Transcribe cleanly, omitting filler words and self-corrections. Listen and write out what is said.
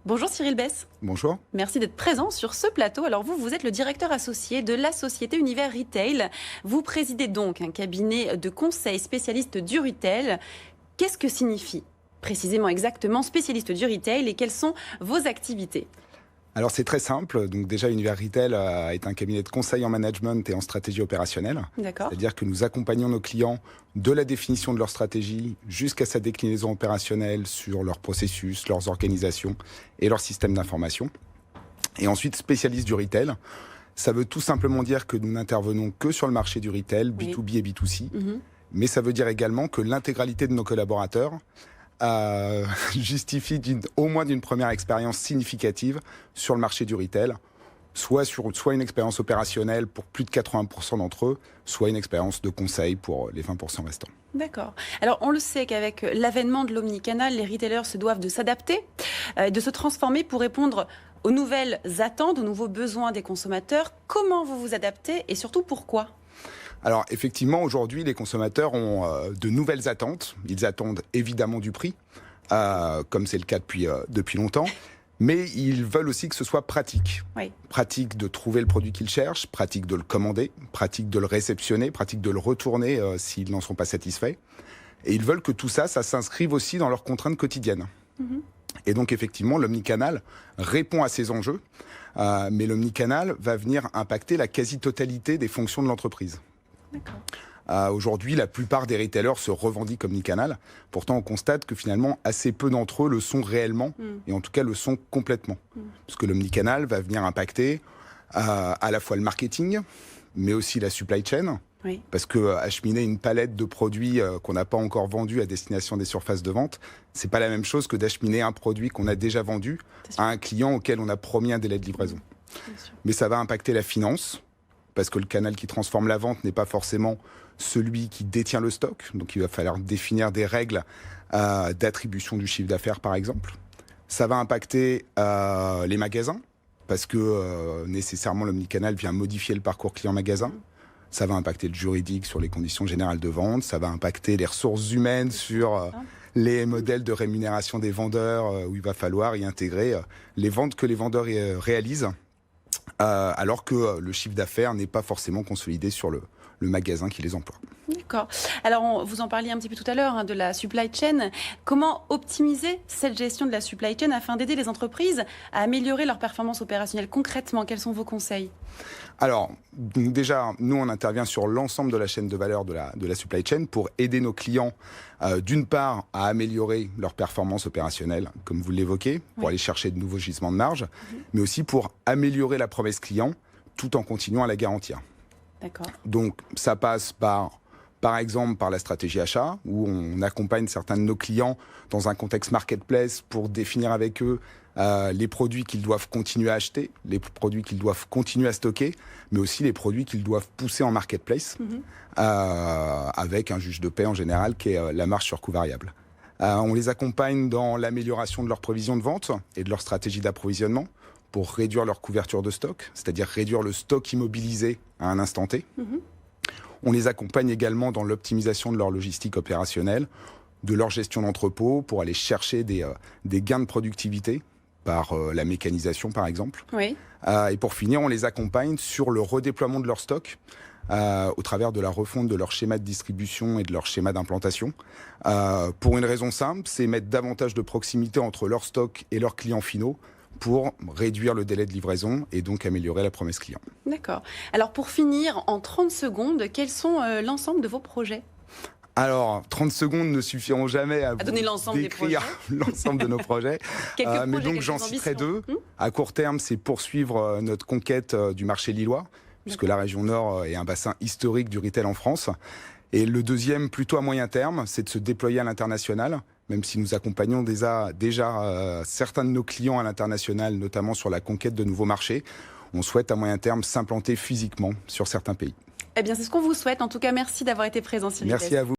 Bonjour Cyril Bess. Bonjour. Merci d'être présent sur ce plateau. Alors vous êtes le directeur associé de la société Univers Retail. Vous présidez donc un cabinet de conseil spécialiste du retail. Qu'est-ce que signifie précisément exactement spécialiste du retail et quelles sont vos activités ? Alors c'est très simple. Donc déjà Univers Retail est un cabinet de conseil en management et en stratégie opérationnelle. D'accord. C'est-à-dire que nous accompagnons nos clients de la définition de leur stratégie jusqu'à sa déclinaison opérationnelle sur leurs processus, leurs organisations et leurs systèmes d'information. Et ensuite spécialiste du retail. Ça veut tout simplement dire que nous n'intervenons que sur le marché du retail, B2B et B2C. Mais ça veut dire également que l'intégralité de nos collaborateurs justifie au moins d'une première expérience significative sur le marché du retail, soit une expérience opérationnelle pour plus de 80% d'entre eux, soit une expérience de conseil pour les 20% restants. D'accord. Alors on le sait qu'avec l'avènement de l'omnicanal, les retailers se doivent de s'adapter, de se transformer pour répondre aux nouvelles attentes, aux nouveaux besoins des consommateurs. Comment vous vous adaptez et surtout pourquoi ? Alors effectivement, aujourd'hui, les consommateurs ont de nouvelles attentes. Ils attendent évidemment du prix, comme c'est le cas depuis longtemps. Mais ils veulent aussi que ce soit pratique. Oui. Pratique de trouver le produit qu'ils cherchent, pratique de le commander, pratique de le réceptionner, pratique de le retourner s'ils n'en sont pas satisfaits. Et ils veulent que tout ça s'inscrive aussi dans leurs contraintes quotidiennes. Et donc effectivement, l'omnicanal répond à ces enjeux. Mais l'omnicanal va venir impacter la quasi-totalité des fonctions de l'entreprise. Aujourd'hui, la plupart des retailers se revendiquent omnicanal. Pourtant, on constate que finalement, assez peu d'entre eux le sont réellement, et en tout cas le sont complètement. Parce que l'omnicanal va venir impacter à la fois le marketing, mais aussi la supply chain. Oui. Parce que acheminer une palette de produits qu'on n'a pas encore vendus à destination des surfaces de vente, c'est pas la même chose que d'acheminer un produit qu'on a déjà vendu à un client auquel on a promis un délai de livraison. Mais ça va impacter la finance, parce que le canal qui transforme la vente n'est pas forcément celui qui détient le stock. Donc il va falloir définir des règles d'attribution du chiffre d'affaires, par exemple. Ça va impacter les magasins, parce que nécessairement l'omnicanal vient modifier le parcours client-magasin. Ça va impacter le juridique sur les conditions générales de vente. Ça va impacter les ressources humaines sur les modèles de rémunération des vendeurs, où il va falloir y intégrer les ventes que les vendeurs réalisent. Alors que le chiffre d'affaires n'est pas forcément consolidé sur le magasin qui les emploie. D'accord. Alors, vous en parliez un petit peu tout à l'heure de la supply chain. Comment optimiser cette gestion de la supply chain afin d'aider les entreprises à améliorer leur performance opérationnelle concrètement? Quels sont vos conseils? Alors, déjà, nous, on intervient sur l'ensemble de la chaîne de valeur de la supply chain pour aider nos clients, d'une part, à améliorer leur performance opérationnelle, comme vous l'évoquez, pour aller chercher de nouveaux gisements de marge, mais aussi pour améliorer la promesse client tout en continuant à la garantir. D'accord. Donc, ça passe par exemple, par la stratégie achat, où on accompagne certains de nos clients dans un contexte marketplace pour définir avec eux les produits qu'ils doivent continuer à acheter, les produits qu'ils doivent continuer à stocker, mais aussi les produits qu'ils doivent pousser en marketplace, avec un juge de paie en général qui est la marge sur coût variable. On les accompagne dans l'amélioration de leur provision de vente et de leur stratégie d'approvisionnement pour réduire leur couverture de stock, c'est-à-dire réduire le stock immobilisé à un instant T. On les accompagne également dans l'optimisation de leur logistique opérationnelle, de leur gestion d'entrepôt pour aller chercher des gains de productivité par la mécanisation par exemple. Oui. Et pour finir, on les accompagne sur le redéploiement de leur stock au travers de la refonte de leur schéma de distribution et de leur schéma d'implantation. Pour une raison simple, c'est mettre davantage de proximité entre leur stock et leurs clients finaux pour réduire le délai de livraison et donc améliorer la promesse client. D'accord. Alors pour finir, en 30 secondes, quels sont l'ensemble de vos projets ? Alors, 30 secondes ne suffiront jamais à donner l'ensemble des décrire l'ensemble de nos projets. Mais donc j'en citerai deux. À court terme, c'est poursuivre notre conquête du marché lillois, puisque la région Nord est un bassin historique du retail en France. Et le deuxième, plutôt à moyen terme, c'est de se déployer à l'international, même si nous accompagnons déjà certains de nos clients à l'international, notamment sur la conquête de nouveaux marchés. On souhaite à moyen terme s'implanter physiquement sur certains pays. Eh bien, c'est ce qu'on vous souhaite. En tout cas, merci d'avoir été présent, Cyril Bess. Merci à vous.